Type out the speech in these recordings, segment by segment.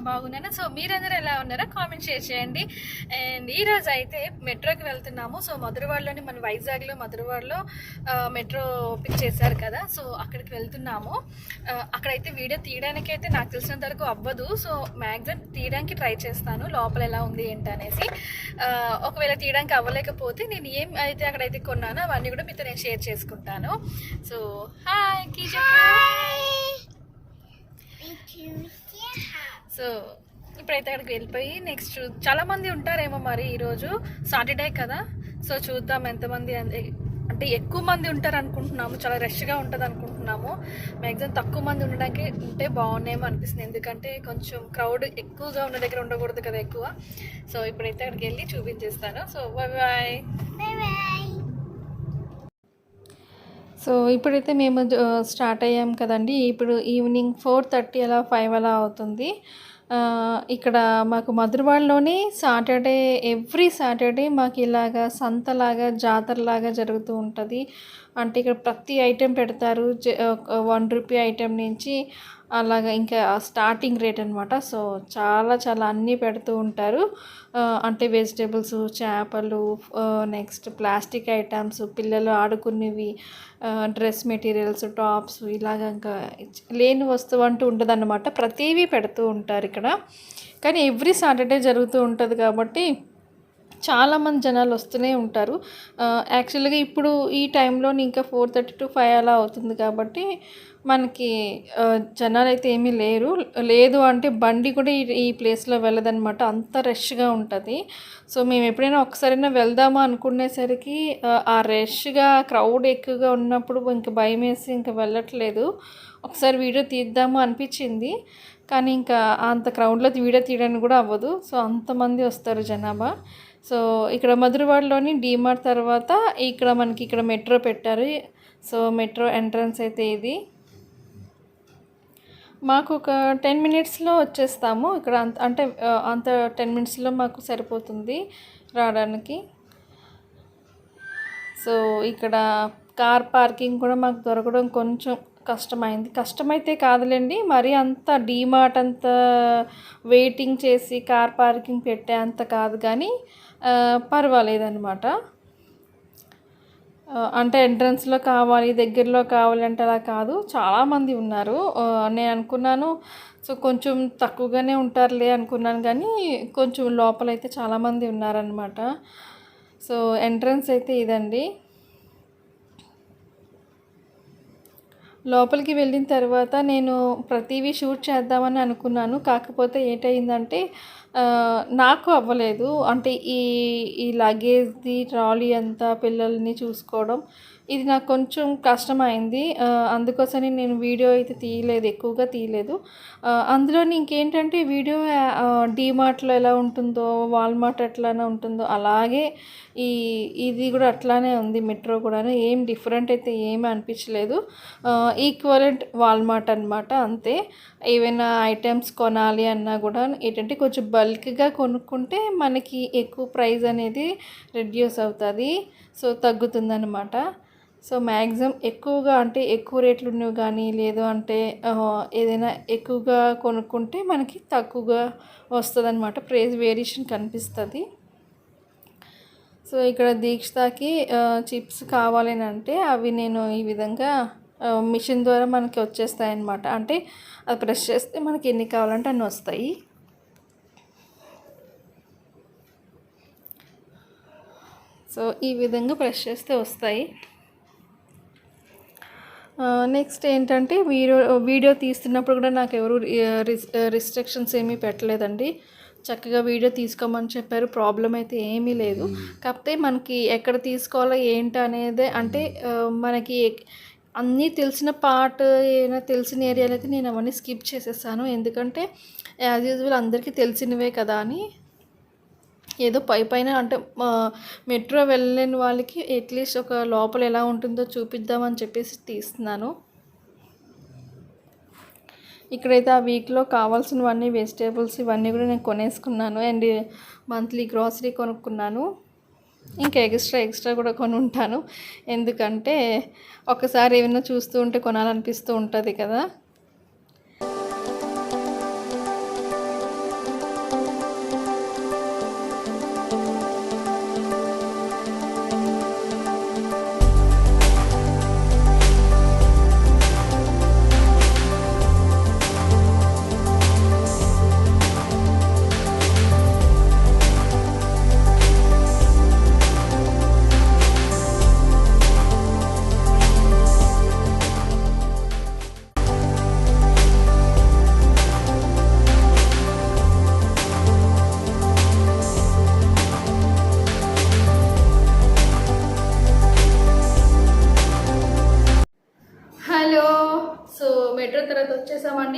బాగున్నాను. సో మీరందరూ ఎలా ఉన్నారో కామెంట్ షేర్ చేయండి. అండ్ ఈరోజు అయితే మెట్రోకి వెళ్తున్నాము. సో మధురవాడలోని మన వైజాగ్లో మధురవాడలో మెట్రో పిక్ చేశారు కదా, సో అక్కడికి వెళ్తున్నాము. అక్కడైతే వీడియో తీయడానికి అయితే నాకు తెలిసినంత వరకు అవ్వదు. సో మ్యాక్సిమం తీయడానికి ట్రై చేస్తాను, లోపల ఎలా ఉంది ఏంటి అనేసి. ఒకవేళ తీయడానికి అవ్వలేకపోతే నేను ఏం అయితే అక్కడైతే కొన్నానో అవన్నీ కూడా మీతో నేను షేర్ చేసుకుంటాను. So hi కీజా. సో ఇప్పుడైతే అక్కడికి వెళ్ళిపోయి నెక్స్ట్ చాలామంది ఉంటారేమో, మరి ఈరోజు సాటర్డే కదా, సో చూద్దాం ఎంతమంది. అంటే ఎక్కువ మంది ఉంటారు అనుకుంటున్నాము, చాలా రష్గా ఉంటుంది అనుకుంటున్నాము. మ్యాక్సిమం తక్కువ మంది ఉండడానికి ఉంటే బాగున్నాయేమో అనిపిస్తుంది, ఎందుకంటే కొంచెం క్రౌడ్ ఎక్కువగా ఉన్న దగ్గర ఉండకూడదు కదా ఎక్కువ. సో ఇప్పుడైతే అక్కడికి వెళ్ళి చూపించేస్తాను. So bye bye. సో ఇప్పుడైతే మేము స్టార్ట్ అయ్యాం కదండి. ఇప్పుడు ఈవినింగ్ 4:30 అలా 5 అలా అవుతుంది. ఇక్కడ మాకు మధురవాడలోనే సాటర్డే, ఎవ్రీ సాటర్డే మాకు ఇలాగా సంతలాగా జాతరలాగా జరుగుతూ ఉంటుంది. అంటే ఇక్కడ ప్రతి ఐటెం పెడతారు, ₹1 ఐటెం నుంచి అలాగా ఇంకా స్టార్టింగ్ రేట్ అనమాట. సో చాలా చాలా అన్నీ పెడుతూ ఉంటారు. అంటే వెజిటేబుల్స్, చేపలు, నెక్స్ట్ ప్లాస్టిక్ ఐటమ్స్, పిల్లలు ఆడుకునేవి, డ్రెస్ మెటీరియల్స్, టాప్స్, ఇలాగ ఇంకా లేని వస్తువు అంటూ ఉండదన్నమాట. ప్రతివీ పెడుతూ ఉంటారు ఇక్కడ. కానీ ఎవ్రీ సాటర్డే జరుగుతూ ఉంటుంది కాబట్టి చాలామంది జనాలు వస్తూనే ఉంటారు. యాక్చువల్గా ఇప్పుడు ఈ టైంలో ఇంకా 4:30 to 5 అలా అవుతుంది కాబట్టి మనకి జనాలు అయితే ఏమీ లేదు అంటే బండి కూడా ఈ ప్లేస్లో వెళ్ళదన్నమాట, అంత రష్గా ఉంటుంది. సో మేము ఎప్పుడైనా ఒకసారైనా వెళ్దామా అనుకునేసరికి ఆ రష్గా క్రౌడ్ ఎక్కువగా ఉన్నప్పుడు ఇంకా భయం వేసి ఇంకా వెళ్ళట్లేదు. ఒకసారి వీడియో తీద్దాము అనిపించింది, కానీ ఇంకా అంత క్రౌడ్లో వీడియో తీయడానికి కూడా అవ్వదు. సో అంతమంది వస్తారు జనాభా. సో ఇక్కడ మధురవాడలోని డీమార్ట్ తర్వాత ఇక్కడ మనకి ఇక్కడ మెట్రో పెట్టారు. సో మెట్రో ఎంట్రన్స్ అయితే ఇది. మాకు ఒక 10 మినిట్స్లో వచ్చేస్తాము ఇక్కడ. అంత 10 మినిట్స్లో మాకు సరిపోతుంది రావడానికి. సో ఇక్కడ కార్ పార్కింగ్ కూడా మాకు దొరకడం కొంచెం కష్టమైతే కాదులేండి, మరి అంత డీమార్ట్ అంత వెయిటింగ్ చేసి కార్ పార్కింగ్ పెట్టే అంత కాదు, కానీ పర్వాలేదన్నమాట. అంటే ఎంట్రన్స్లో కావాలి, దగ్గరలో కావాలంటే అలా కాదు, చాలామంది ఉన్నారు. నేను అనుకున్నాను సో కొంచెం తక్కువగానే ఉంటారులే అనుకున్నాను, కానీ కొంచెం లోపలైతే చాలామంది ఉన్నారనమాట. సో ఎంట్రన్స్ అయితే ఇదండి. లోపలికి వెళ్ళిన తర్వాత నేను ప్రతివీ షూట్ చేద్దామని అనుకున్నాను, కాకపోతే ఏంటయిందంటే నాకు అవ్వలేదు. అంటే ఈ లగేజ్ది ట్రాలీ అంతా పిల్లల్ని చూసుకోవడం ఇది నాకు కొంచెం కష్టమైంది. అందుకోసమని నేను వీడియో అయితే ఎక్కువగా తీయలేదు. అందులోని ఇంకేంటంటే వీడియో డీమార్ట్లో ఎలా ఉంటుందో, వాల్మార్ట్ ఎట్లానే ఉంటుందో అలాగే ఇది కూడా అట్లానే ఉంది. మెట్రో కూడా ఏం డిఫరెంట్ అయితే ఏమీ అనిపించలేదు. ఈక్వలెంట్ వాల్మార్ట్ అనమాట, అంతే. ఏవైనా ఐటమ్స్ కొనాలి అన్నా కూడా ఏంటంటే కొంచెం బల్క్గా కొనుక్కుంటే మనకి ఎక్కువ ప్రైస్ అనేది రెడ్యూస్ అవుతుంది, సో తగ్గుతుందన్నమాట. సో మ్యాక్సిమం ఎక్కువగా అంటే ఎక్కువ రేట్లు ఉన్నవి కానీ లేదు అంటే ఏదైనా ఎక్కువగా కొనుక్కుంటే మనకి తక్కువగా వస్తుంది అనమాట, ప్రైస్ వేరియేషన్ కనిపిస్తుంది. సో ఇక్కడ దీక్షకి చిప్స్ కావాలని అంటే అవి నేను ఈ విధంగా మిషన్ ద్వారా మనకి వచ్చేస్తాయి అన్నమాట. అంటే అది ప్రెస్ చేస్తే మనకి ఎన్ని కావాలంటే అన్నీ వస్తాయి. సో ఈ విధంగా ప్రెస్ చేస్తే వస్తాయి. నెక్స్ట్ ఏంటంటే వీడియో తీస్తున్నప్పుడు కూడా నాకు ఎవరు రిస్ట్రిక్షన్స్ ఏమీ పెట్టలేదండి. చక్కగా వీడియో తీసుకోమని చెప్పారు, ప్రాబ్లం అయితే ఏమీ లేదు. కాకపోతే మనకి ఎక్కడ తీసుకోవాలో ఏంటి అనేది అంటే మనకి అన్నీ తెలిసిన పార్ట్ ఏమైనా తెలిసిన ఏరియాలో అయితే నేను అవన్నీ స్కిప్ చేసేసాను, ఎందుకంటే యాజ్ యూజువల్ అందరికీ తెలిసినవే కదా అని. ఏదో పైన అంటే మెట్రో వెళ్ళలేని వాళ్ళకి అట్లీస్ట్ ఒక లోపల ఎలా ఉంటుందో చూపిద్దామని చెప్పేసి తీస్తున్నాను. ఇక్కడైతే ఆ వీక్లో కావాల్సినవన్నీ వెజిటేబుల్స్ ఇవన్నీ కూడా నేను కొనేసుకున్నాను. అండ్ మంత్లీ గ్రాసరీ కొనుక్కున్నాను. ఇంకా ఎక్స్ట్రా కూడా కొని ఉంటాను, ఎందుకంటే ఒకసారి ఏమైనా చూస్తూ ఉంటే కొనాలనిపిస్తూ ఉంటుంది కదా.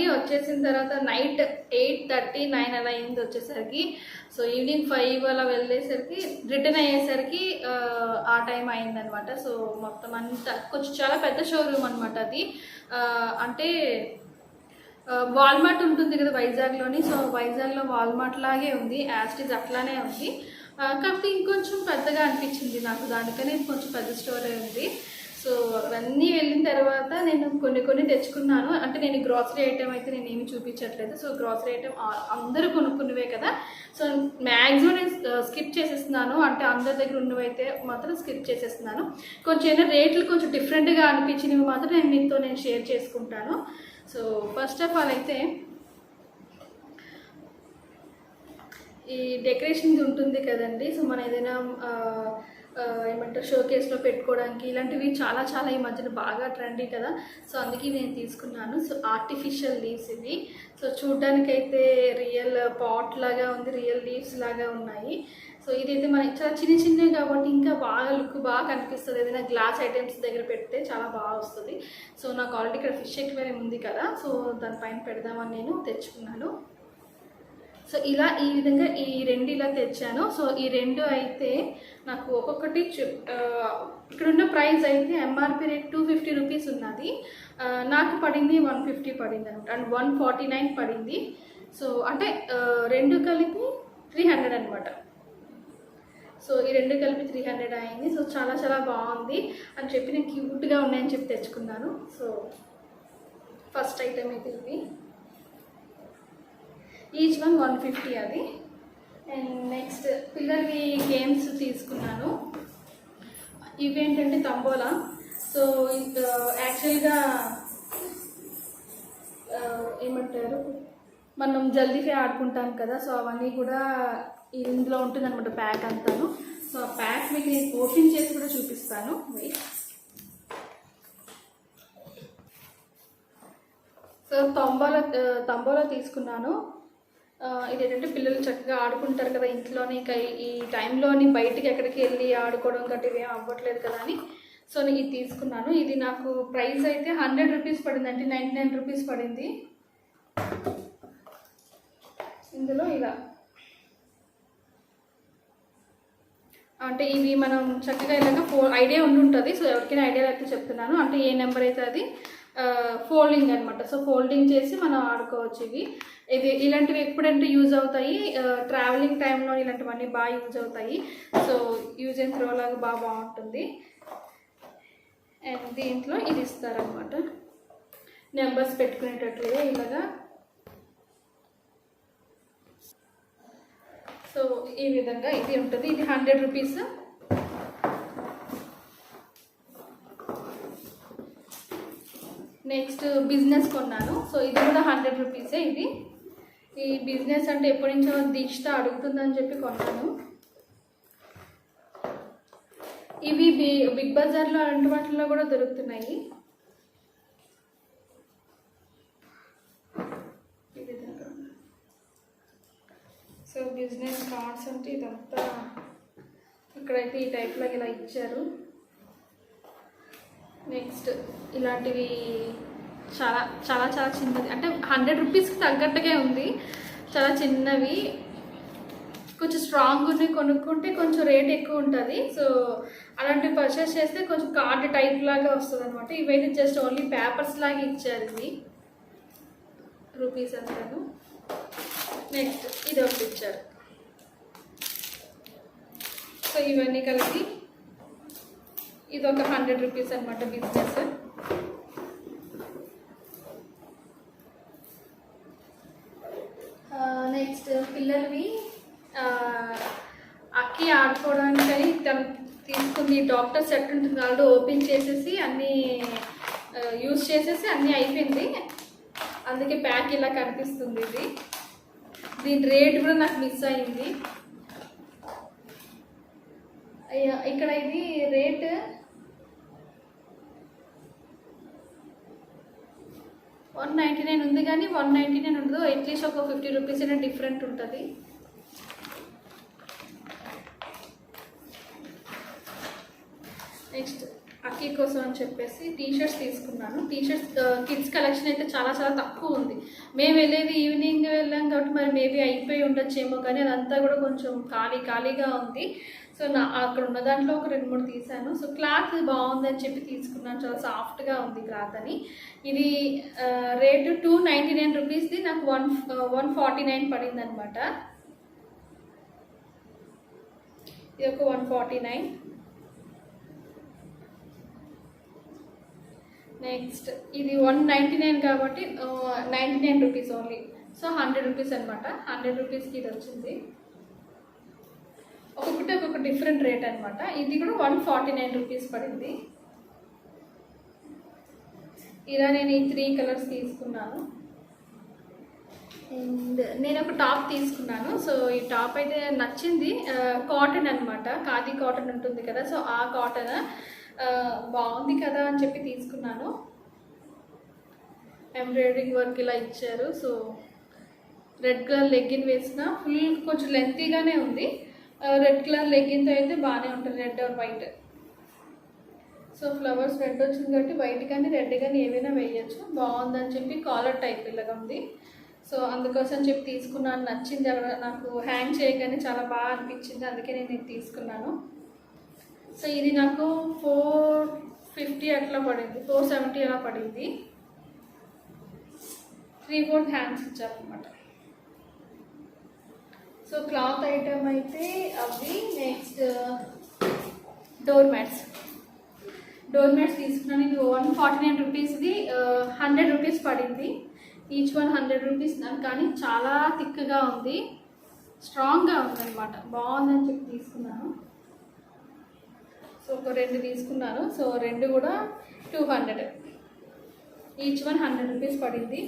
ఇవన్నీ వచ్చేసిన తర్వాత నైట్ 8:30, 9 అలా అయింది వచ్చేసరికి. సో ఈవినింగ్ 5 అలా వెళ్ళేసరికి రిటర్న్ అయ్యేసరికి ఆ టైం అయిందనమాట. సో మొత్తం అంతా కొంచెం చాలా పెద్ద షోరూమ్ అనమాట అది. అంటే వాల్మార్ట్ ఉంటుంది కదా వైజాగ్లోని. సో వైజాగ్లో వాల్మార్ట్ లాగే ఉంది, యాస్టీజ్ అట్లానే ఉంది. కాకపోతే ఇంకొంచెం పెద్దగా అనిపించింది నాకు, దానికనే కొంచెం పెద్ద స్టోరే ఉంది. సో అవన్నీ వెళ్ళిన తర్వాత నేను కొన్ని తెచ్చుకున్నాను. అంటే నేను గ్రాసరీ ఐటెం అయితే నేను ఏమి చూపించట్లేదు. సో గ్రాసరీ ఐటెం అందరూ కొనుక్కున్నవే కదా. సో మ్యాక్సిమం నేను స్కిప్ చేసేస్తున్నాను. అంటే అందరి దగ్గర ఉన్నవైతే మాత్రం స్కిప్ చేసేస్తున్నాను. కొంచెం ఏదైనా రేట్లు కొంచెం డిఫరెంట్గా అనిపించినవి మాత్రం నేను షేర్ చేసుకుంటాను. సో ఫస్ట్ ఆఫ్ ఆల్ అయితే ఈ డెకరేషన్ ఉంటుంది కదండి. సో మన ఏదైనా ఏమంటారు షోకేస్లో పెట్టుకోవడానికి ఇలాంటివి చాలా ఈ మధ్యన బాగా ట్రెండీ కదా. సో అందుకే నేను తీసుకున్నాను. సో ఆర్టిఫిషియల్ లీవ్స్ ఇవి. సో చూడ్డానికైతే రియల్ పాట్ లాగా ఉంది, రియల్ లీవ్స్ లాగా ఉన్నాయి. సో ఇదైతే మనకి చాలా చిన్నవి కాబట్టి ఇంకా బాగా లుక్ బాగా కనిపిస్తుంది. ఏదైనా గ్లాస్ ఐటమ్స్ దగ్గర పెడితే చాలా బాగా వస్తుంది. సో నాకు ఆల్రెడీ ఇక్కడ ఫిష్ ఎక్వేరియం ఉంది కదా, సో దానిపైన పెడదామని నేను తెచ్చుకున్నాను. సో ఇలా ఈ విధంగా ఈ 2 ఇలా తెచ్చాను. సో ఈ 2 అయితే నాకు ఒక్కొక్కటి ఇక్కడున్న ప్రైస్ అయితే ఎంఆర్పి రేట్ 250 రూపీస్ ఉన్నది. నాకు పడింది 150 పడింది అనమాట. అండ్ 149 పడింది. సో అంటే 2 కలిపి 300 అనమాట. సో ఈ 2 కలిపి 300 అయింది. సో చాలా బాగుంది అని చెప్పి నేను క్యూట్గా ఉన్నాయని చెప్పి తెచ్చుకున్నాను. సో ఫస్ట్ ఐటమ్ అయితే ఇవి, ఈచ్ వన్ 150 అది. అండ్ నెక్స్ట్ పిల్లలవి గేమ్స్ తీసుకున్నాను. ఇవేంటంటే తంబోలా. సో యాక్చువల్గా ఏమంటారు మనం జల్దీగా ఆడుకుంటాం కదా. సో అవన్నీ కూడా ఇందులో ఉంటుంది అనమాట ప్యాక్ అంతాను. సో ఆ ప్యాక్ మీకు నేను ఓపెన్ చేసి కూడా చూపిస్తాను. సో తంబోలా తీసుకున్నాను. ఇదేంటంటే పిల్లలు చక్కగా ఆడుకుంటారు కదా ఇంట్లోనే. ఇంకా ఈ టైంలోని బయటికి ఎక్కడికి వెళ్ళి ఆడుకోవడం గట్టి ఏం అవ్వట్లేదు కదా అని సో నేను ఇది తీసుకున్నాను. ఇది నాకు ప్రైస్ అయితే 100 రూపీస్ పడింది, అంటే 99 రూపీస్ పడింది. ఇందులో ఇలా అంటే ఇవి మనం చక్కగా ఇలాగ ఐడియా ఉండుంటుంది. సో ఎవరికైనా ఐడియా అయితే చెప్తున్నాను. అంటే ఏ నెంబర్ అయితే అది ఫోల్డింగ్ అనమాట. సో ఫోల్డింగ్ చేసి మనం ఆడుకోవచ్చు. ఇది ఇలాంటివి ఎప్పుడంటే యూజ్ అవుతాయి, ట్రావెలింగ్ టైంలో ఇలాంటివన్నీ బాగా యూజ్ అవుతాయి. సో యూజ్ అండ్ త్రో లాగా బాగుంటుంది. అండ్ దీంట్లో ఇది ఇస్తారనమాట, నెంబర్స్ పెట్టుకునేటట్లుగా ఇలాగా. సో ఈ విధంగా ఇది ఉంటుంది. ఇది 100 రూపీస్. నెక్స్ట్ బిజినెస్ కొన్నాను. సో ఇది కూడా 100 రూపీసే. ఈ బిజినెస్ అంటే ఎప్పటి నుంచో దీక్ష అడుగుతుందని చెప్పి కొన్నాను. ఇవి బిగ్ బజార్లో అలాంటి వాటిల్లో కూడా దొరుకుతున్నాయి. ఈ విధంగా. సో బిజినెస్ కార్డ్స్ అంటే ఇదంతా ఇక్కడైతే ఈ టైప్లో ఇలా ఇచ్చారు. నెక్స్ట్ ఇలాంటివి చాలా చిన్నది, అంటే 100 రూపీస్కి తగ్గట్టుగా ఉంది. చాలా చిన్నవి, కొంచెం స్ట్రాంగ్ ఉన్నాయి. కొనుక్కుంటే కొంచెం రేట్ ఎక్కువ ఉంటుంది. సో అలాంటివి పర్చేస్ చేస్తే కొంచెం కార్డ్ టైప్ లాగా వస్తుంది అనమాట. ఇవైతే జస్ట్ ఓన్లీ పేపర్స్ లాగా ఇచ్చారు. ఇవి రూపీస్ అంటాను. నెక్స్ట్ ఇది ఒకటి ఇచ్చారు. సో ఇవన్నీ కలిపి ఇది ఒక 100 రూపీస్ అనమాట బిజినెస్. నెక్స్ట్ పిల్లలవి అక్కి ఆడుకోవడానికని తను తీసుకుంది డాక్టర్ సెట్ ఉంటుంది. ఆల్రెడీ ఓపెన్ చేసేసి అన్నీ యూజ్ చేసేసి అన్నీ అయిపోయింది. అందుకే ప్యాక్ ఇలా కనిపిస్తుంది. దీని రేట్ కూడా నాకు మిస్ అయింది. ఇక్కడ ఇది రేట్ $199 ఉంది, కానీ 199 ఉండదు. అట్లీస్ట్ ఒక 50 రూపీస్ అయినా డిఫరెంట్ ఉంటుంది. నెక్స్ట్ అక్కీ కోసం అని చెప్పేసి టీషర్ట్స్ తీసుకున్నాను. టీషర్ట్స్ కిడ్స్ కలెక్షన్ అయితే చాలా చాలా తక్కువ ఉంది. మేము వెళ్ళేది ఈవినింగ్ వెళ్ళాం కాబట్టి మరి మేబీ అయిపోయి ఉండొచ్చేమో, కానీ అదంతా కూడా కొంచెం ఖాళీగా ఉంది. సో అక్కడ ఉన్న దాంట్లో ఒక 2-3 తీసాను. సో క్లాత్ బాగుందని చెప్పి తీసుకున్నాను, చాలా సాఫ్ట్గా ఉంది క్లాత్ అని. ఇది రేటు 299 రూపీస్ది, నాకు 149 పడింది అనమాట. ఇది ఒక 149. నెక్స్ట్ ఇది 199 కాబట్టి 99 రూపీస్ ఓన్లీ. సో 100 రూపీస్ అనమాట. 100 రూపీస్కి ఇది వచ్చింది. ఒక్కొక్క డిఫరెంట్ రేట్ అనమాట. ఇది కూడా 149 రూపీస్ పడింది. ఇలా నేను ఈ 3 కలర్స్ తీసుకున్నాను. అండ్ నేను ఒక టాప్ తీసుకున్నాను. సో ఈ టాప్ అయితే నచ్చింది. కాటన్ అనమాట, ఖాదీ కాటన్ ఉంటుంది కదా, సో ఆ కాటన్ బాగుంది కదా అని చెప్పి తీసుకున్నాను. ఎంబ్రాయిడరింగ్ వర్క్ ఇలా ఇచ్చారు. సో రెడ్ కలర్ లెగ్గిన్ వేసిన ఫుల్ కొంచెం లెంతీగానే ఉంది. రెడ్ కలర్ లెగ్గిన్తో అయితే బాగానే ఉంటుంది, red or white. So flowers red వచ్చింది కాబట్టి వైట్ కానీ రెడ్ కానీ ఏవైనా వేయచ్చు. బాగుందని చెప్పి కాలర్ టైప్ ఇలాగా ఉంది. సో అందుకోసం చెప్పి తీసుకున్నాను, నచ్చింది. అక్కడ నాకు హ్యాంగ్ చేయగానే చాలా బాగా అనిపించింది, అందుకే నేను ఇది తీసుకున్నాను. సో ఇది నాకు 450 అట్లా పడింది, 470 అలా పడింది. 3/4 హ్యాండ్స్ ఇచ్చారనమాట. సో క్లాత్ ఐటమ్ అయితే అవి. నెక్స్ట్ డోర్ మ్యాట్స్ తీసుకున్నాను. ఇది 149 రూపీస్ది, 100 రూపీస్ పడింది. ఈచ్ 100 రూపీస్, కానీ చాలా థిక్గా ఉంది, స్ట్రాంగ్గా ఉందన్నమాట. బాగుందని చెప్పి తీసుకున్నాను. సో ఒక 2 తీసుకున్నాను. సో 2 కూడా 200, ఈచ్ 100 రూపీస్ పడింది.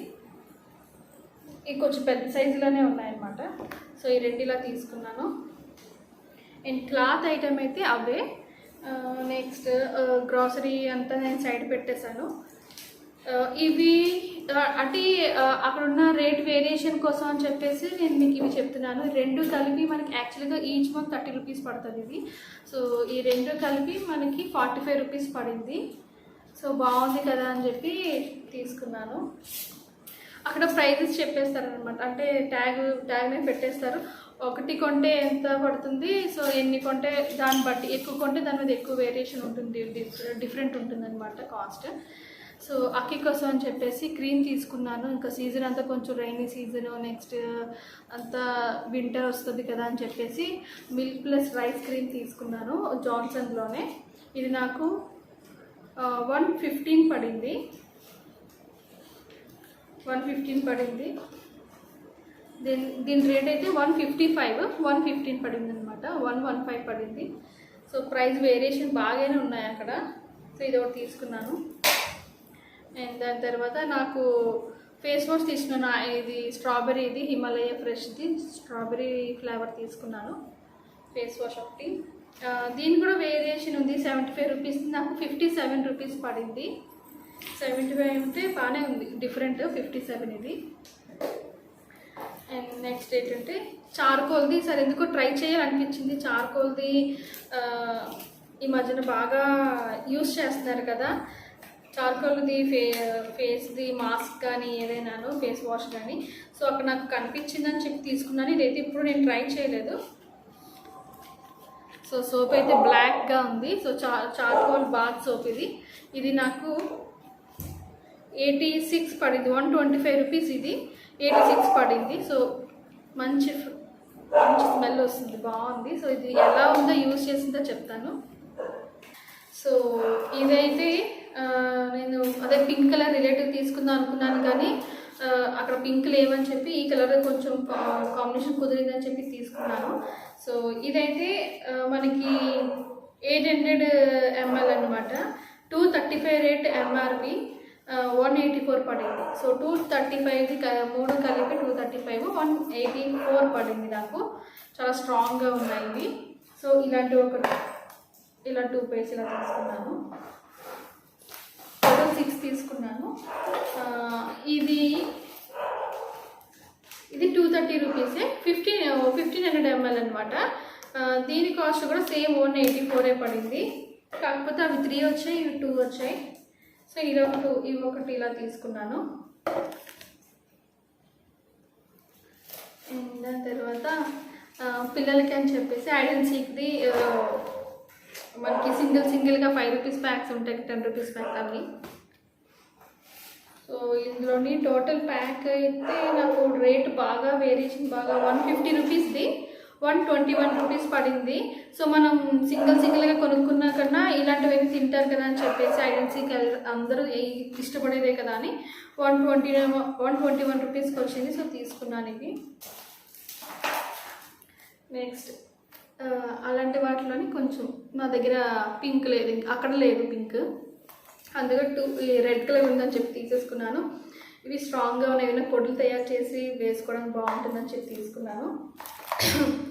ఇవి కొంచెం పెద్ద సైజులోనే ఉన్నాయన్నమాట. సో ఈ 2 ఇలా తీసుకున్నాను. అండ్ క్లాత్ ఐటమ్ అయితే అవే. నెక్స్ట్ గ్రాసరీ అంతా నేను సైడ్ పెట్టేశాను. ఇవి అంటే అక్కడున్న రేట్ వేరియేషన్ కోసం అని చెప్పేసి నేను మీకు ఇవి చెప్తున్నాను. 2 కలిపి మనకి యాక్చువల్గా ఈచ్ 30 రూపీస్ పడుతుంది ఇది. సో ఈ 2 కలిపి మనకి 45 రూపీస్ పడింది. సో బాగుంది కదా అని చెప్పి తీసుకున్నాను. అక్కడ ప్రైజెస్ చెప్పేస్తారనమాట, అంటే ట్యాగ్ మీద పెట్టేస్తారు. 1 కొంటే ఎంత పడుతుంది, సో ఎన్ని కొంటే దాన్ని బట్టి, ఎక్కువ కొంటే దాని మీద ఎక్కువ వేరియేషన్ ఉంటుంది, డిఫరెంట్ ఉంటుంది అనమాట కాస్ట్. సో అక్కి కోసం అని చెప్పేసి క్రీమ్ తీసుకున్నాను. ఇంకా సీజన్ అంతా కొంచెం రైనీ సీజను, నెక్స్ట్ అంతా వింటర్ వస్తుంది కదా అని చెప్పేసి మిల్క్ ప్లస్ రైస్ క్రీమ్ తీసుకున్నాను జాన్సన్లోనే. ఇది నాకు 115 పడింది. 115 పడింది. దీని రేట్ అయితే 115 పడింది అనమాట. 115 పడింది. సో ప్రైస్ వేరియేషన్ బాగానే ఉన్నాయి అక్కడ. సో ఇది ఒకటి తీసుకున్నాను. అండ్ దాని తర్వాత నాకు ఫేస్ వాష్ తీసుకున్నాను. ఇది స్ట్రాబెర్రీది, హిమాలయ ఫ్రెష్ది స్ట్రాబెర్రీ ఫ్లేవర్ తీసుకున్నాను ఫేస్ వాష్ ఒకటి. దీని కూడా వేరియేషన్ ఉంది. 75 రూపీస్, నాకు 57 రూపీస్ పడింది. 75 అంటే బాగానే ఉంది, డిఫరెంట్. 57 ఇది. అండ్ నెక్స్ట్ ఏంటంటే చార్కోల్ది. సరే ఎందుకో ట్రై చేయాలనిపించింది. చార్కోల్ది ఈ మధ్యన బాగా యూస్ చేస్తున్నారు కదా. చార్కోల్ది ఫేస్ది మాస్క్ కానీ ఏదైనాను, ఫేస్ వాష్ కానీ. సో అక్కడ నాకు కనిపించిందని చెప్పి తీసుకున్నాను. ఇదైతే ఇప్పుడు నేను ట్రై చేయలేదు. సో సోప్ అయితే బ్లాక్గా ఉంది. సో చార్కోల్ బాత్ సోప్ ఇది. ఇది నాకు 86 పడింది. 125 రూపీస్ ఇది, 86 పడింది. సో మంచి స్మెల్ వస్తుంది, బాగుంది. సో ఇది ఎలా ఉందో యూజ్ చేసిందో చెప్తాను. సో ఇదైతే నేను అదే పింక్ కలర్ రిలేటివ్ తీసుకుందాం అనుకున్నాను, కానీ అక్కడ పింక్ లేవని చెప్పి ఈ కలర్ కొంచెం కాంబినేషన్ కుదిరిందని చెప్పి తీసుకున్నాను. సో ఇదైతే మనకి 800 ml అనమాట. 235 రేట్ ఎంఆర్పి, 184 పడింది. సో 235ది 3 కలిపి 235, 184 పడింది నాకు. చాలా స్ట్రాంగ్గా ఉన్నాయి ఇవి. సో ఇలాంటి ఇలా 2 పేస్ ఇలా తీసుకున్నాను. టోటల్ 6 తీసుకున్నాను. ఇది 230 రూపీసే, 1500 ml అనమాట. దీని కాస్ట్ కూడా సేమ్ 184 పడింది. కాకపోతే అవి 3 వచ్చాయి, ఇవి 2 వచ్చాయి. సో ఇవి ఒకటి ఇలా తీసుకున్నాను. అండ్ దాని తర్వాత పిల్లలకి అని చెప్పేసి హైడ్ అండ్ సీక్ది మనకి సింగిల్గా 5 రూపీస్ ప్యాక్స్ ఉంటాయి, 10 రూపీస్ ప్యాక్ అవి. సో ఇందులోని టోటల్ ప్యాక్ అయితే నాకు రేట్ బాగా వేరియేషన్ బాగా 150 రూపీస్ది 121 రూపీస్ పడింది. సో మనం సింగిల్గా కొనుక్కున్నా కన్నా ఇలాంటివన్నీ తింటారు కదా అని చెప్పేసి హైడ్ అండ్ సీక్ అందరూ ఇష్టపడేదే కదా అని 121 రూపీస్కి వచ్చింది. సో తీసుకున్నాను ఇవి. నెక్స్ట్ అలాంటి వాటిలోని కొంచెం నా దగ్గర పింక్ లేదు, అక్కడ లేదు పింక్, అందుకే రెడ్ కలర్ ఉందని చెప్పి తీసేసుకున్నాను. ఇవి స్ట్రాంగ్గా ఉన్నాయి, ఏమైనా పొడులు తయారు చేసి వేసుకోవడానికి బాగుంటుందని చెప్పి తీసుకున్నాను.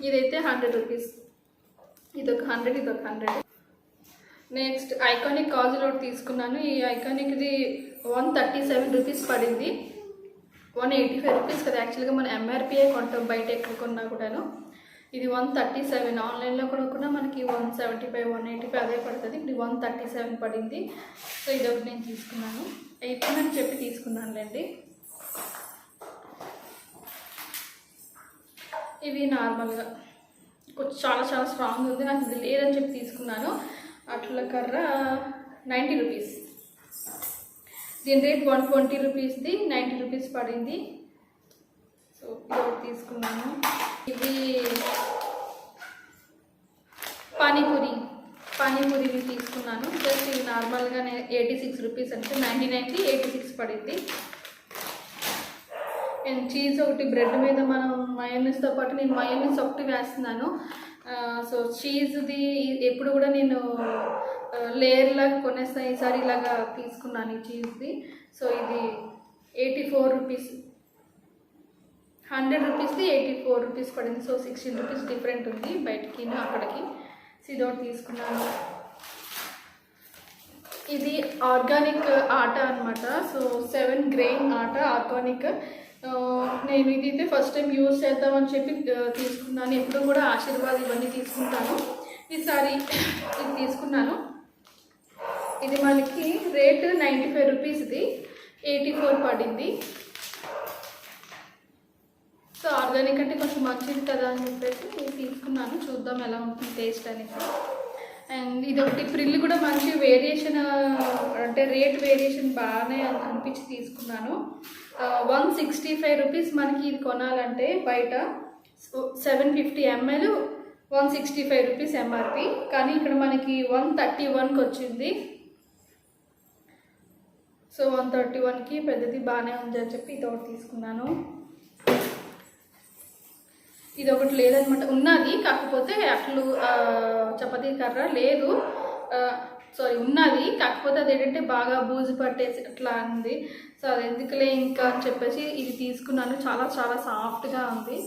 ఇదైతే 100 రూపీస్, ఇదొక 100, ఇదొక 100. నెక్స్ట్ ఐకానిక్ కాజల్ ఒకటి తీసుకున్నాను. ఈ ఐకానిక్ది 137 రూపీస్ పడింది. 185 రూపీస్ కదా యాక్చువల్గా మన ఎంఆర్పిఏ కొంటాం బయట ఎక్కడ కొన్నా కూడాను. ఇది 137, ఆన్లైన్లో కొనుక్కున్నా మనకి 175 185 అదే పడుతుంది. ఇది 137 పడింది. సో ఇది ఒకటి నేను తీసుకున్నాను, అయిపోయిందని చెప్పి తీసుకున్నానులేండి. ఇవి నార్మల్గా కొంచెం చాలా స్ట్రాంగ్ ఉంది, నాకు ఇది లేదని చెప్పి తీసుకున్నాను. అట్ల కర్ర 90 రూపీస్, దీని రేట్ 120 రూపీస్ది 90 రూపీస్ పడింది. సో ఇది ఒకటి తీసుకున్నాను. ఇది పానీపూరిని తీసుకున్నాను. జస్ట్ ఇది నార్మల్గానే 86 రూపీస్, అంటే 99కి 86 పడింది. అండ్ చీజ్ ఒకటి, బ్రెడ్ మీద మనం మయోనీస్తో పాటు నేను మయోనీస్ ఒకటి వేస్తున్నాను. సో చీజ్ది ఎప్పుడు కూడా నేను లేయర్లాగా కొనేస్తాను, ఈసారి ఇలాగా తీసుకున్నాను ఈ చీజ్ది. సో ఇది 84 రూపీస్, 100 రూపీస్ది 84 రూపీస్ పడింది. సో 16 రూపీస్ డిఫరెంట్ ఉంది బయటికి అక్కడికి. సో ఇది ఒకటి తీసుకున్నాను. ఇది ఆర్గానిక్ ఆట అనమాట. సో 7 గ్రెయిన్ ఆట ఆర్గానిక్. నేను ఇదైతే ఫస్ట్ టైం యూజ్ చేద్దామని చెప్పి తీసుకున్నాను. ఎప్పుడు కూడా ఆశీర్వాద్ ఇవన్నీ తీసుకుంటాను, ఈసారి ఇది తీసుకున్నాను. ఇది మనకి రేట్ 95 రూపీస్ది 84 పడింది. సో ఆర్గానిక్ అంటే కొంచెం మంచిది కదా అని చెప్పేసి తీసుకున్నాను, చూద్దాం ఎలా ఉంటుంది టేస్ట్ అనేది. అండ్ ఇది ఒకటి ప్రిల్ కూడా మంచి వేరియేషన్, అంటే రేట్ వేరియేషన్ బాగానే అనిపించి తీసుకున్నాను. 165 రూపీస్ మనకి ఇది కొనాలంటే బయట 750 ml 165 రూపీస్ ఎంఆర్పి, కానీ ఇక్కడ మనకి 131కి వచ్చింది. సో 131కి పెద్దది బాగానే ఉంది అని చెప్పి ఇది ఒకటి తీసుకున్నాను. ఇది ఒకటి లేదనమాట, ఉన్నది కాకపోతే అట్లు చపాతీ కర్ర లేదు, సారీ ఉన్నది కాకపోతే అదేంటంటే బాగా బూజు పట్టేసి అట్లా ఉంది. సో అది ఎందుకులే ఇంకా అని చెప్పేసి ఇది తీసుకున్నాను. చాలా సాఫ్ట్గా ఉంది.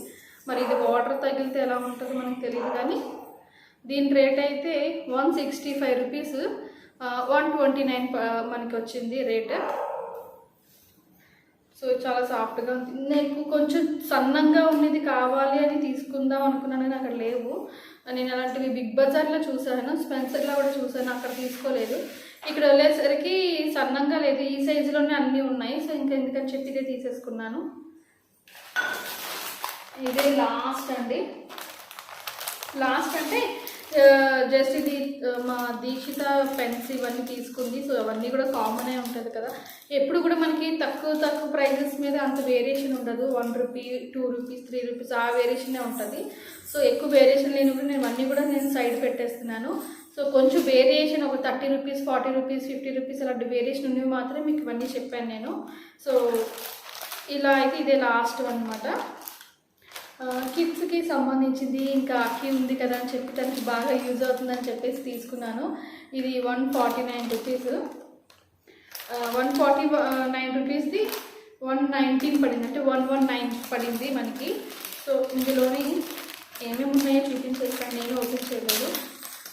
మరి ఇది వాటర్ తగిలితే ఎలా ఉంటుందో మనకు తెలియదు, కానీ దీని రేట్ అయితే 165 రూపీస్ 129 మనకి వచ్చింది రేట్. సో చాలా సాఫ్ట్గా ఉంది. నాకు కొంచెం సన్నంగా ఉన్నది కావాలి అని తీసుకుందాం అనుకున్నాను, కానీ అక్కడ లేవు. నేను అలాంటివి బిగ్ బజార్లో చూసాను, స్పెన్సర్లో కూడా చూసాను, అక్కడ తీసుకోలేదు. ఇక్కడ వెళ్ళేసరికి సన్నంగా లేదు, ఈ సైజులోనే అన్నీ ఉన్నాయి. సో ఇంకా ఎందుకని చెప్పి ఇదే తీసేసుకున్నాను. ఇదే లాస్ట్ అండి. లాస్ట్ అంటే జస్ట్ ఇది మా దీక్షిత పెన్స్ ఇవన్నీ తీసుకుంది. సో అవన్నీ కూడా కామనే ఉంటుంది కదా, ఎప్పుడు కూడా మనకి తక్కువ ప్రైజెస్ మీద అంత వేరియేషన్ ఉండదు. 1 రూపీ 2 రూపీస్ 3 రూపీస్ ఆ వేరియేషనే ఉంటుంది. సో ఎక్కువ వేరియేషన్ లేనప్పుడు నేను అన్నీ కూడా నేను సైడ్ పెట్టేస్తున్నాను. సో కొంచెం వేరియేషన్ ఒక 30 రూపీస్ 40 రూపీస్ 50 రూపీస్ అలాంటి వేరియేషన్ ఉన్నవి మాత్రమే మీకు ఇవన్నీ చెప్పాను నేను. సో ఇలా అయితే ఇదే లాస్ట్ అనమాట. కిడ్స్కి సంబంధించింది ఇంకా అక్కి ఉంది కదా అని చెప్పి తనకి బాగా యూజ్ అవుతుందని చెప్పేసి తీసుకున్నాను. ఇది 149 రూపీస్, 149 రూపీస్ది 119 పడింది, అంటే 119 పడింది మనకి. సో ఇందులోని ఏమేమి ఉన్నాయో చూపించేస్తాను, నేను ఓపెన్ చేయలేదు.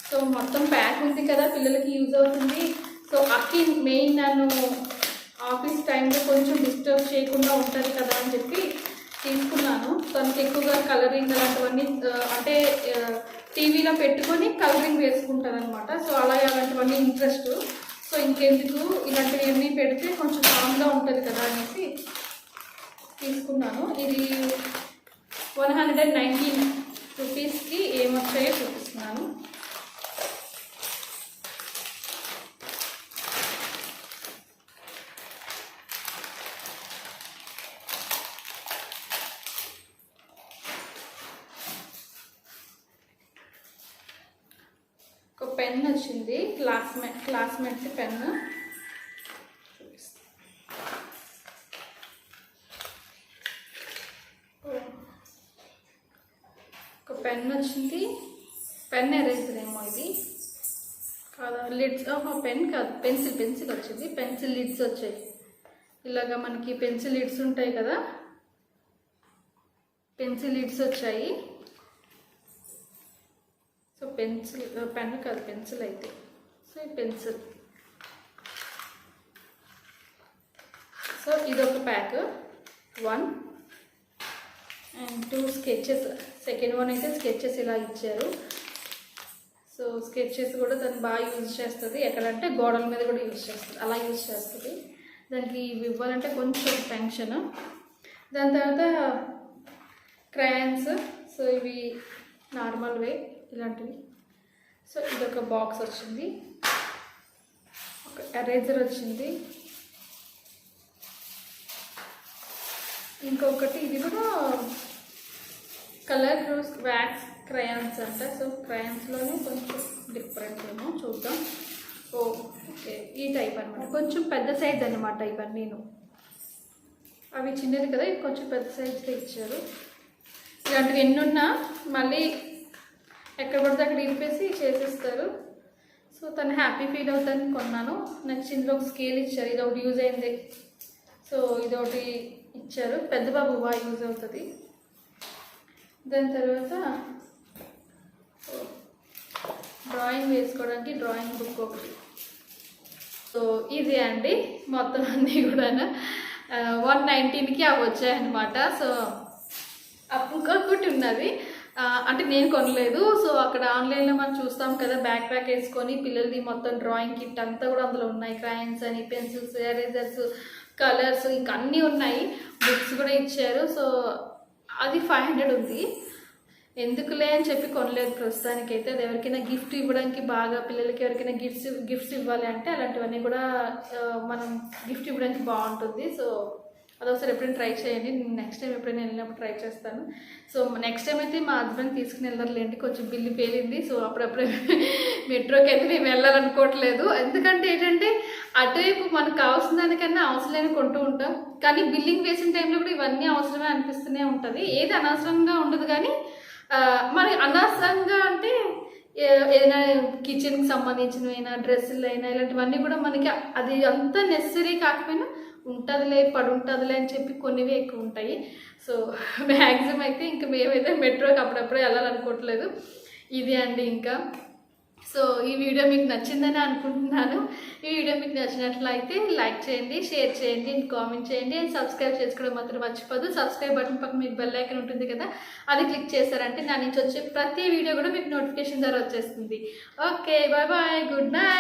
సో మొత్తం ప్యాక్ ఉంది కదా, పిల్లలకి యూజ్ అవుతుంది. సో అక్కి మెయిన్ నన్ను ఆఫీస్ టైంలో కొంచెం డిస్టర్బ్ చేయకుండా ఉంటుంది కదా అని చెప్పి తీసుకున్నాను. తనకి ఎక్కువగా కలరింగ్ అలాంటివన్నీ అంటే టీవీలో పెట్టుకొని కలరింగ్ వేసుకుంటాను అనమాట. సో అలాగే అలాంటివన్నీ ఇంట్రెస్ట్. సో ఇంకెందుకు ఇలాంటివన్నీ పెడితే కొంచెం కామ్గా ఉంటుంది కదా అనేసి తీసుకున్నాను. ఇది 119 రూపీస్కి ఏమొచ్చాయో చూపిస్తున్నాను. ఒక పెన్ వచ్చింది, క్లాస్మేట్ పెన్. ఒక పెన్ వచ్చింది, పెన్ ఎరేజర్ ఏమో ఇది కాదా, లిడ్స్, పెన్ కాదు, పెన్సిల్ వచ్చింది. పెన్సిల్ లిడ్స్ వచ్చాయి. ఇలాగా మనకి పెన్సిల్ లిడ్స్ ఉంటాయి కదా, పెన్సిల్ లిడ్స్ వచ్చాయి. సో పెన్సిల్, పెన్ కాదు పెన్సిల్ అయితే. సో ఈ పెన్సిల్. సో ఇదొక pack, 1 and 2 sketches. Second one అయితే స్కెచెస్ ఇలా ఇచ్చారు. సో స్కెచెస్ కూడా తను బాగా యూజ్ చేస్తుంది. ఎక్కడంటే గోడల మీద కూడా యూజ్ చేస్తుంది, అలా యూజ్ చేస్తుంది. దానికి ఇవి ఇవ్వాలంటే కొంచెం టెన్షన్. దాని తర్వాత క్రయాన్స్. సో ఇవి నార్మల్ వే ఇలాంటివి. సో ఇదొక బాక్స్ వచ్చింది. ఒక ఎరేజర్ వచ్చింది. ఇంకొకటి ఇది కూడా కలర్ వ్యాక్స్ క్రయాన్స్ అంట. సో క్రయాన్స్లోనే కొంచెం డిఫరెంట్ ఏమో చూద్దాం. ఓకే, ఈ టైప్ అనమాట, కొంచెం పెద్ద సైజ్ అనమాట ఇవన్నీ. అవి చిన్నది కదా, ఇది కొంచెం పెద్ద సైజ్లో ఇచ్చారు. ఇలాంటివి ఎన్నున్నా మళ్ళీ ఎక్కడ పడితే అక్కడ ఇరిపేసి చేసేస్తారు. సో తను హ్యాపీ ఫీల్ అవుతాను కొన్నాను. నెక్స్ట్ ఇందులో ఒక స్కేల్ ఇచ్చారు, ఇది ఒకటి యూజ్ అయింది. సో ఇదొకటి ఇచ్చారు, పెద్ద బాబు బాగా యూజ్ అవుతుంది. దాని తర్వాత డ్రాయింగ్ వేసుకోవడానికి డ్రాయింగ్ బుక్ ఒకటి. సో ఇది అండి మొత్తం అన్నీ కూడా 119కి అవి వచ్చాయన్నమాట. సో ఇంకొకటి ఉన్నది, అంటే నేను కొనలేదు. సో అక్కడ ఆన్లైన్లో మనం చూస్తాం కదా, బ్యాక్ ప్యాక్ వేసుకొని పిల్లలది మొత్తం డ్రాయింగ్ కిట్ అంతా కూడా అందులో ఉన్నాయి. క్రయాన్స్ అని, పెన్సిల్స్, ఎరేజర్స్, కలర్స్, ఇంకా అన్నీ ఉన్నాయి. బుక్స్ కూడా ఇచ్చారు. సో అది 500 ఉంది. ఎందుకులే అని చెప్పి కొనలేదు ప్రస్తుతానికైతే. అది ఎవరికైనా గిఫ్ట్ ఇవ్వడానికి, బాగా పిల్లలకి ఎవరికైనా గిఫ్ట్స్ ఇవ్వాలి అంటే అలాంటివన్నీ కూడా మనం గిఫ్ట్ ఇవ్వడానికి బాగుంటుంది. సో అదొకసారి ఎప్పుడైనా ట్రై చేయండి. నేను నెక్స్ట్ టైం ఎప్పుడైనా వెళ్ళినప్పుడు ట్రై చేస్తాను. సో నెక్స్ట్ టైం అయితే మా హస్బెండ్ తీసుకుని వెళ్ళారులేండి, కొంచెం బిల్లు పేలింది. సో అప్పుడప్పుడే మెట్రోకి అయితే మేము వెళ్ళాలనుకోవట్లేదు. ఎందుకంటే ఏంటంటే అటువైపు మనకు కావాల్సిన దానికన్నా అవసరం లేని కొంటూ ఉంటాం. కానీ బిల్లింగ్ వేసిన టైంలో కూడా ఇవన్నీ అవసరమే అనిపిస్తూనే ఉంటుంది. ఏది అనవసరంగా ఉండదు, కానీ మరి అనవసరంగా అంటే ఏదైనా కిచెన్కి సంబంధించినవైనా, డ్రెస్సులు అయినా, ఇలాంటివన్నీ కూడా మనకి అది అంత నెసరీ కాకపోయినా ఉంటుందిలే, పడుంటుందిలే అని చెప్పి కొన్నివే ఎక్కువ ఉంటాయి. సో మ్యాక్సిమం అయితే ఇంకా మేమైతే మెట్రోకి అప్పుడప్పుడే వెళ్ళాలనుకోవట్లేదు. ఇది అండి ఇంకా. సో ఈ వీడియో మీకు నచ్చిందని అనుకుంటున్నాను. ఈ వీడియో మీకు నచ్చినట్లయితే లైక్ చేయండి, షేర్ చేయండి, కామెంట్ చేయండి, అండ్ సబ్స్క్రైబ్ చేసుకోవడం మాత్రం మర్చిపోదు. సబ్స్క్రైబ్ బటన్ పక్కన మీకు బెల్ ఐకాన్ ఉంటుంది కదా, అది క్లిక్ చేశారంటే నా నుంచి వచ్చే ప్రతి వీడియో కూడా మీకు నోటిఫికేషన్ ద్వారా వచ్చేస్తుంది. Okay, bye bye, good night.